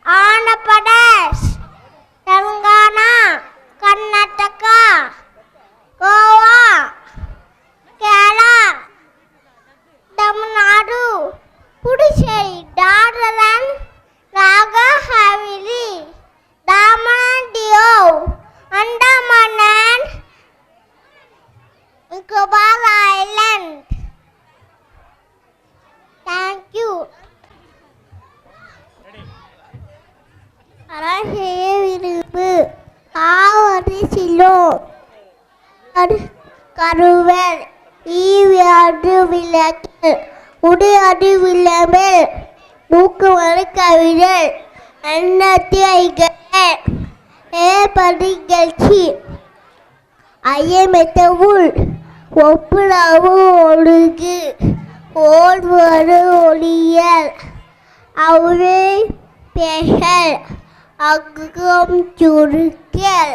Andhra Pradesh, Telangana, Karnataka, Goa, Kerala, Tamil Nadu, Puducherry, Nagaland, Nagar Haveli, Daman Diu, Andaman and Nicobar island. Thank you. அரசைய விரும்பு காவரி சிலோ கருவல் ஈவியாடு விளக்கு உடையாடு விளம்பல் மூக்குமறு கவிழல் எண்ணத்தி ஐகள் ஏற்படுகழ்ச்சி ஐயமெத்தவுள் ஒப்புளவு ஒழுகு ஓடுவது ஒளியல் அவுரை பெயர் அகம் சுருக்கல்